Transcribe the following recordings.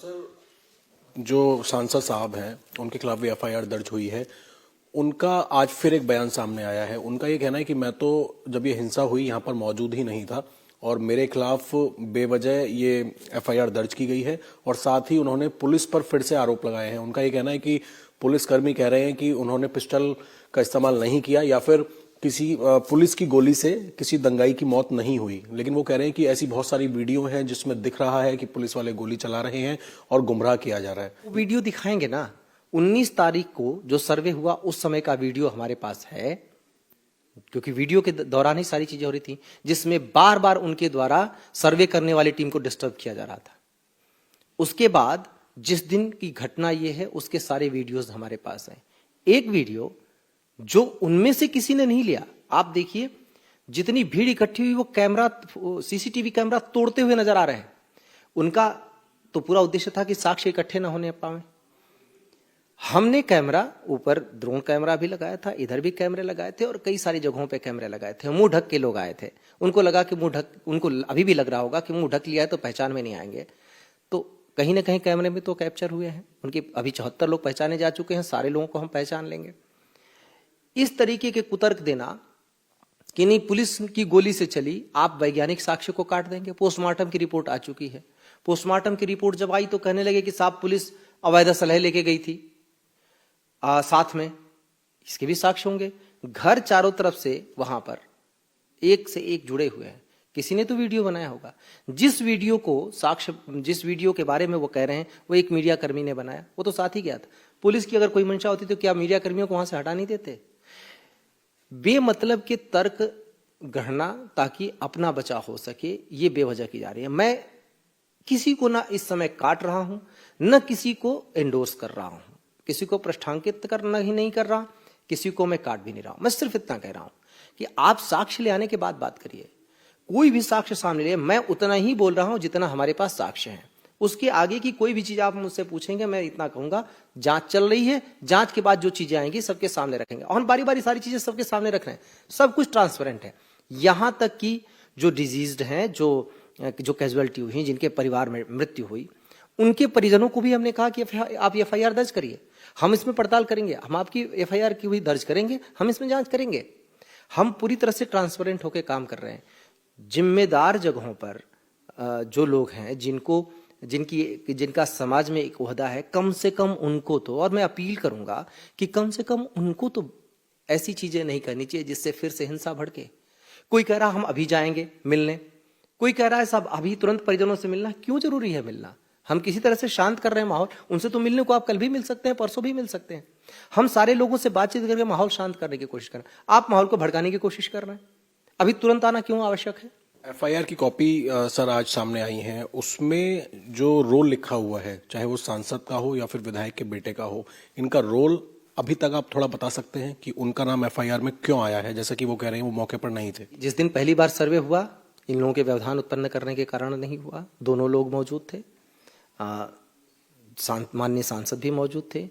Sir, जो सांसद साहब हैं उनके खिलाफ भी एफआईआर दर्ज हुई है, उनका आज फिर एक बयान सामने आया है। उनका ये कहना है कि मैं तो जब ये हिंसा हुई यहाँ पर मौजूद ही नहीं था और मेरे खिलाफ बेवजह ये एफआईआर दर्ज की गई है, और साथ ही उन्होंने पुलिस पर फिर से आरोप लगाए हैं। उनका ये कहना है कि पुलिसकर्मी कह रहे हैं कि उन्होंने पिस्टल का इस्तेमाल नहीं किया या फिर किसी पुलिस की गोली से किसी दंगाई की मौत नहीं हुई, लेकिन वो कह रहे हैं कि ऐसी बहुत सारी वीडियो हैं जिसमें दिख रहा है कि पुलिस वाले गोली चला रहे हैं और गुमराह किया जा रहा है। वो वीडियो दिखाएंगे ना। 19 तारीख को जो सर्वे हुआ उस समय का वीडियो हमारे पास है, क्योंकि वीडियो के दौरान ही सारी चीजें हो रही थी, जिसमें बार बार उनके द्वारा सर्वे करने वाली टीम को डिस्टर्ब किया जा रहा था। उसके बाद जिस दिन की घटना ये है उसके सारे वीडियोस हमारे पास हैं। एक वीडियो जो उनमें से किसी ने नहीं लिया, आप देखिए जितनी भीड़ इकट्ठी हुई वो कैमरा, सीसीटीवी कैमरा तोड़ते हुए नजर आ रहे हैं। उनका तो पूरा उद्देश्य था कि साक्ष्य इकट्ठे ना होने पाए। हमने कैमरा ऊपर ड्रोन कैमरा भी लगाया था, इधर भी कैमरे लगाए थे और कई सारी जगहों पे कैमरे लगाए थे। मुंह ढक के लोग आए थे, उनको लगा कि मुंह ढक, उनको अभी भी लग रहा होगा कि मुंह ढक लिया है तो पहचान में नहीं आएंगे, तो कहीं ना कहीं कैमरे में तो कैप्चर हुए हैं उनके। अभी 74 लोग पहचाने जा चुके हैं, सारे लोगों को हम पहचान लेंगे। इस तरीके के कुतर्क देना कि नहीं पुलिस की गोली से चली, आप वैज्ञानिक साक्ष्य को काट देंगे। पोस्टमार्टम की रिपोर्ट आ चुकी है, पोस्टमार्टम की रिपोर्ट जब आई तो कहने लगे कि साहब पुलिस अवैध असलहे लेके गई थी साथ में, इसके भी साक्ष्य होंगे। घर चारों तरफ से वहां पर एक से एक जुड़े हुए हैं, किसी ने तो वीडियो बनाया होगा। जिस वीडियो को साक्ष्य, जिस वीडियो के बारे में वो कह रहे हैं वो एक मीडिया कर्मी ने बनाया, वो तो साथ ही गया था। पुलिस की अगर कोई मंशा होती तो क्या मीडिया कर्मियों को वहां से हटा नहीं देते? बेमतलब के तर्क गढ़ना ताकि अपना बचाव हो सके, ये बेवजह की जा रही है। मैं किसी को ना इस समय काट रहा हूं, न किसी को एंडोर्स कर रहा हूं, किसी को प्रश्नांकित करना ही नहीं कर रहा, किसी को मैं काट भी नहीं रहा हूं। मैं सिर्फ इतना कह रहा हूं कि आप साक्ष्य ले आने के बाद बात करिए। कोई भी साक्ष्य सामने ले, मैं उतना ही बोल रहा हूं जितना हमारे पास साक्ष्य है। उसके आगे की कोई भी चीज आप मुझसे पूछेंगे, मैं इतना कहूंगा जांच चल रही है, जांच के बाद जो चीजें आएंगी सबके सामने रखेंगे। और हम बारी बारी सारी चीजें सबके सामने रख रहे हैं, सब कुछ ट्रांसपेरेंट है। यहां तक कि जो डिजीज्ड हैं, जो कैजुअलिटी हुई, जिनके परिवार में मृत्यु हुई, उनके परिजनों को भी हमने कहा कि आप एफआईआर दर्ज करिए, हम इसमें पड़ताल करेंगे, हम आपकी एफआईआर की हुई दर्ज करेंगे, हम इसमें जांच करेंगे। हम पूरी तरह से ट्रांसपेरेंट होकर काम कर रहे हैं। जिम्मेदार जगहों पर जो लोग हैं, जिनका समाज में एक ओहदा है, कम से कम उनको तो, और मैं अपील करूंगा कि कम से कम उनको तो ऐसी चीजें नहीं करनी चाहिए जिससे फिर से हिंसा भड़के। कोई कह रहा हम अभी जाएंगे मिलने, कोई कह रहा है साहब अभी तुरंत परिजनों से मिलना। क्यों जरूरी है मिलना? हम किसी तरह से शांत कर रहे हैं माहौल, उनसे तो मिलने को आप कल भी मिल सकते हैं, परसों भी मिल सकते हैं। हम सारे लोगों से बातचीत करके माहौल शांत करने की कोशिश कर रहे हैं, आप माहौल को भड़काने की कोशिश कर रहे हैं। अभी तुरंत आना क्यों आवश्यक है? एफआईआर की कॉपी सर आज सामने आई है, उसमें जो रोल लिखा हुआ है, चाहे वो सांसद का हो या फिर विधायक के बेटे का हो, इनका रोल अभी तक आप थोड़ा बता सकते हैं कि उनका नाम एफआईआर में क्यों आया है? जैसा कि वो कह रहे हैं वो मौके पर नहीं थे। जिस दिन पहली बार सर्वे हुआ, इन लोगों के व्यवधान उत्पन्न करने के कारण नहीं हुआ। दोनों लोग मौजूद थे, माननीय सांसद भी मौजूद थे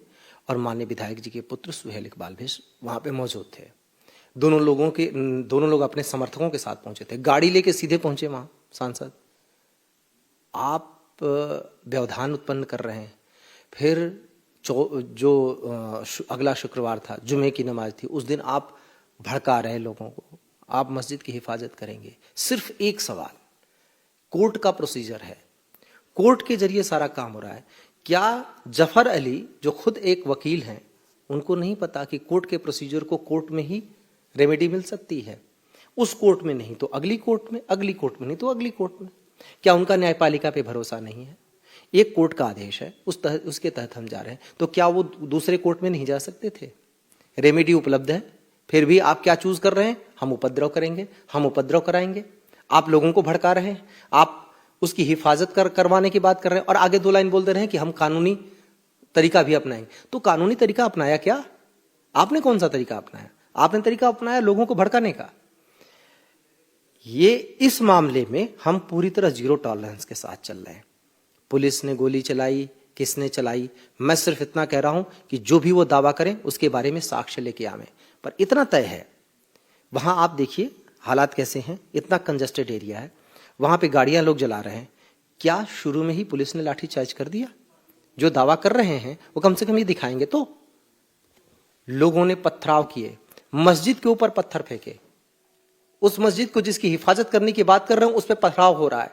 और माननीय विधायक जी के पुत्र सुहेल इकबाल भी वहां पे मौजूद थे। दोनों लोग अपने समर्थकों के साथ पहुंचे थे, गाड़ी लेके सीधे पहुंचे वहां सांसद। आप व्यवधान उत्पन्न कर रहे हैं। फिर जो अगला शुक्रवार था, जुमे की नमाज थी, उस दिन आप भड़का रहे लोगों को। आप मस्जिद की हिफाजत करेंगे। सिर्फ एक सवाल, कोर्ट का प्रोसीजर है, कोर्ट के जरिए सारा काम हो रहा है। क्या जफर अली जो खुद एक वकील हैं, उनको नहीं पता कि कोर्ट के प्रोसीजर को कोर्ट में ही रेमेडी मिल सकती है? उस कोर्ट में नहीं तो अगली कोर्ट में, अगली कोर्ट में नहीं तो अगली कोर्ट में। क्या उनका न्यायपालिका पे भरोसा नहीं है? एक कोर्ट का आदेश है, उसके तहत हम जा रहे हैं, तो क्या वो दूसरे कोर्ट में नहीं जा सकते थे? रेमेडी उपलब्ध है, फिर भी आप क्या चूज कर रहे हैं? हम उपद्रव करेंगे, हम उपद्रव कराएंगे। आप लोगों को भड़का रहे हैं, आप उसकी हिफाजत करवाने की बात कर रहे हैं और आगे 2 लाइन बोल दे रहे हैं कि हम कानूनी तरीका भी अपनाएंगे। तो कानूनी तरीका अपनाया क्या? आपने कौन सा तरीका अपनाया? आपने तरीका अपनाया लोगों को भड़काने का। ये इस मामले में हम पूरी तरह जीरो टॉलरेंस के साथ चल रहे हैं। पुलिस ने गोली चलाई, किसने चलाई, मैं सिर्फ इतना कह रहा हूं कि जो भी वो दावा करें उसके बारे में साक्ष्य लेके आवे। पर इतना तय है, वहां आप देखिए हालात कैसे हैं, इतना कंजस्टेड एरिया है, वहां पे गाड़ियां लोग जला रहे हैं। क्या शुरू में ही पुलिस ने लाठीचार्ज कर दिया? जो दावा कर रहे हैं वो कम से कम ये दिखाएंगे तो। लोगों ने पथराव किए, मस्जिद के ऊपर पत्थर फेंके, उस मस्जिद को जिसकी हिफाजत करने की बात कर रहे हैं उस पर पथराव हो रहा है,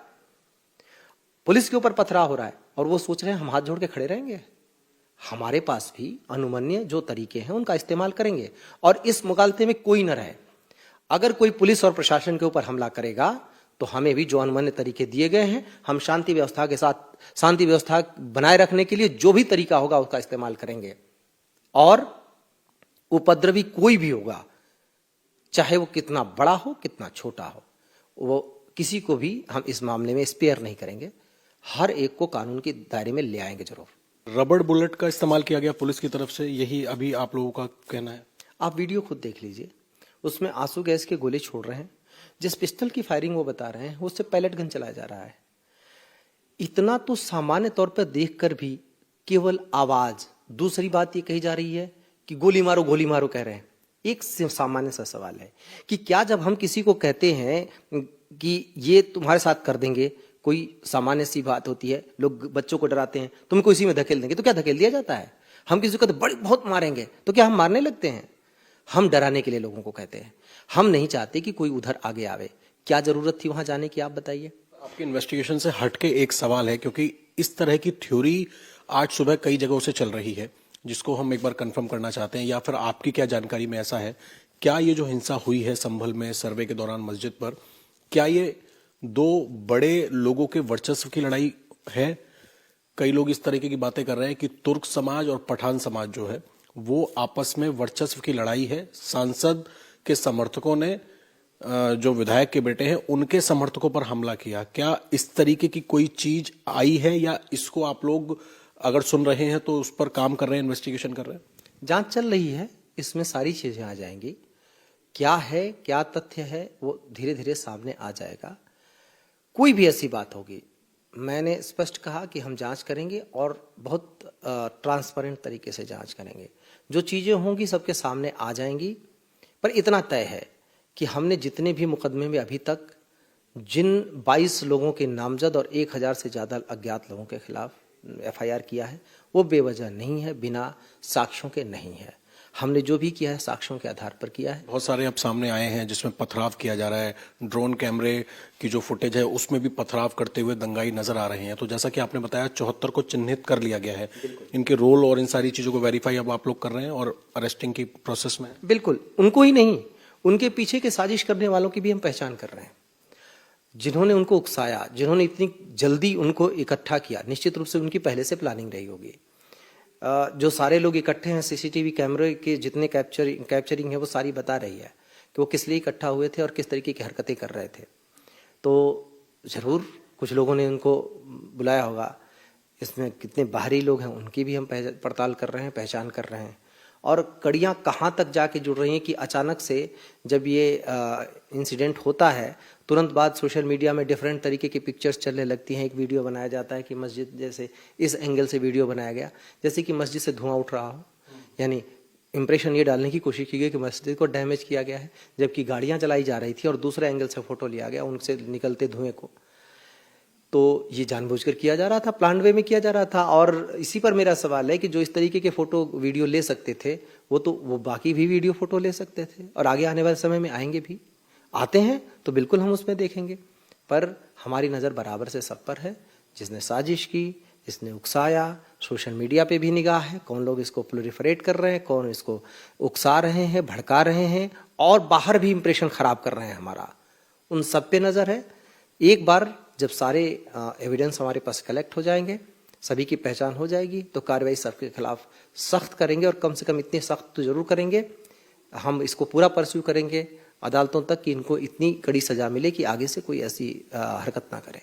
पुलिस के ऊपर पथराव हो रहा है, और वो सोच रहे हैं हम हाथ जोड़ के खड़े रहेंगे। हमारे पास भी अनुमन्य जो तरीके हैं उनका इस्तेमाल करेंगे, और इस मुगालते में कोई न रहे। अगर कोई पुलिस और प्रशासन के ऊपर हमला करेगा तो हमें भी जो अनुमन्य तरीके दिए गए हैं, हम शांति व्यवस्था के साथ, शांति व्यवस्था बनाए रखने के लिए जो भी तरीका होगा उसका इस्तेमाल करेंगे। और उपद्रवी कोई भी होगा, चाहे वो कितना बड़ा हो कितना छोटा हो, वो किसी को भी हम इस मामले में स्पेयर नहीं करेंगे। हर एक को कानून के दायरे में ले आएंगे जरूर। रबड़ बुलेट का इस्तेमाल किया गया पुलिस की तरफ से, यही अभी आप लोगों का कहना है? आप वीडियो खुद देख लीजिए, उसमें आंसू गैस के गोले छोड़ रहे हैं। जिस पिस्टल की फायरिंग वो बता रहे हैं उससे पैलेट गन चलाया जा रहा है। इतना तो सामान्य तौर पर देखकर भी केवल आवाज, दूसरी बात ये कही जा रही है कि गोली मारो कह रहे हैं। एक सामान्य सा सवाल है कि क्या जब हम किसी को कहते हैं कि ये तुम्हारे साथ कर देंगे, कोई सामान्य सी बात होती है, लोग बच्चों को डराते हैं तुमको इसी में धकेल देंगे, तो क्या धकेल दिया जाता है? हम किसी को तो बड़ी बहुत मारेंगे तो क्या हम मारने लगते हैं? हम डराने के लिए लोगों को कहते हैं। हम नहीं चाहते कि कोई उधर आगे आवे। क्या जरूरत थी वहां जाने की, आप बताइए। आपकी इन्वेस्टिगेशन से हटके एक सवाल है, क्योंकि इस तरह की थ्योरी आज सुबह कई जगहों से चल रही है, जिसको हम एक बार कंफर्म करना चाहते हैं, या फिर आपकी क्या जानकारी में ऐसा है, क्या ये जो हिंसा हुई है संभल में सर्वे के दौरान मस्जिद पर, क्या ये दो बड़े लोगों के वर्चस्व की लड़ाई है? कई लोग इस तरीके की बातें कर रहे हैं कि तुर्क समाज और पठान समाज जो है वो आपस में वर्चस्व की लड़ाई है। सांसद के समर्थकों ने जो विधायक के बेटे हैं उनके समर्थकों पर हमला किया। क्या इस तरीके की कोई चीज आई है, या इसको आप लोग अगर सुन रहे हैं तो उस पर काम कर रहे हैं, इन्वेस्टिगेशन कर रहे हैं? जांच चल रही है, इसमें सारी चीजें आ जाएंगी। क्या है, क्या तथ्य है, वो धीरे धीरे सामने आ जाएगा। कोई भी ऐसी बात होगी, मैंने स्पष्ट कहा कि हम जांच करेंगे और बहुत ट्रांसपेरेंट तरीके से जांच करेंगे। जो चीजें होंगी सबके सामने आ जाएंगी। पर इतना तय है कि हमने जितने भी मुकदमे में अभी तक जिन 22 लोगों के नामजद और 1000 से ज्यादा अज्ञात लोगों के खिलाफ FIR किया है, वो बेवजह नहीं है, बिना साक्ष्यों के नहीं है। हमने जो भी किया है साक्ष्यों के आधार पर किया है। बहुत सारे अब सामने आए हैं जिसमें पथराव किया जा रहा है, ड्रोन कैमरे की जो फुटेज है उसमें भी पथराव करते हुए दंगाई नजर आ रहे हैं। तो जैसा कि आपने बताया 74 को चिन्हित कर लिया गया है। इनके रोल और इन सारी चीजों को वेरीफाई अब आप लोग कर रहे हैं और अरेस्टिंग की प्रोसेस में? बिल्कुल, उनको ही नहीं, उनके पीछे के साजिश करने वालों की भी हम पहचान कर रहे हैं। जिन्होंने उनको उकसाया, जिन्होंने इतनी जल्दी उनको इकट्ठा किया, निश्चित रूप से उनकी पहले से प्लानिंग रही होगी। जो सारे लोग इकट्ठे हैं, CCTV कैमरे के जितने कैप्चरिंग है वो सारी बता रही है कि वो किस लिए इकट्ठा हुए थे और किस तरीके की हरकतें कर रहे थे। तो जरूर कुछ लोगों ने उनको बुलाया होगा। इसमें कितने बाहरी लोग हैं उनकी भी हम पड़ताल कर रहे हैं, पहचान कर रहे हैं। और कड़ियां कहाँ तक जाके जुड़ रही हैं कि अचानक से जब ये इंसिडेंट होता है तुरंत बाद सोशल मीडिया में डिफरेंट तरीके की पिक्चर्स चलने लगती हैं। एक वीडियो बनाया जाता है कि मस्जिद, जैसे इस एंगल से वीडियो बनाया गया जैसे कि मस्जिद से धुआं उठ रहा हो, यानी इंप्रेशन ये डालने की कोशिश की गई कि मस्जिद को डैमेज किया गया है, जबकि गाड़ियां चलाई जा रही थी और दूसरे एंगल से फोटो लिया गया उनसे निकलते धुएं को। तो ये जानबूझकर किया जा रहा था, प्लान वे में किया जा रहा था। और इसी पर मेरा सवाल है कि जो इस तरीके के फोटो वीडियो ले सकते थे वो बाकी भी वीडियो फोटो ले सकते थे, और आगे आने वाले समय में आएंगे भी, आते हैं तो बिल्कुल हम उसमें देखेंगे। पर हमारी नज़र बराबर से सब पर है। जिसने साजिश की, जिसने उकसाया, सोशल मीडिया पे भी निगाह है, कौन लोग इसको प्रोलिफरेट कर रहे हैं, कौन इसको उकसा रहे हैं, भड़का रहे हैं और बाहर भी इंप्रेशन खराब कर रहे हैं हमारा, उन सब पे नज़र है। एक बार जब सारे एविडेंस हमारे पास कलेक्ट हो जाएंगे, सभी की पहचान हो जाएगी, तो कार्रवाई सबके खिलाफ सख्त करेंगे, और कम से कम इतनी सख्त तो जरूर करेंगे। हम इसको पूरा परस्यू करेंगे अदालतों तक कि इनको इतनी कड़ी सजा मिले कि आगे से कोई ऐसी हरकत ना करे।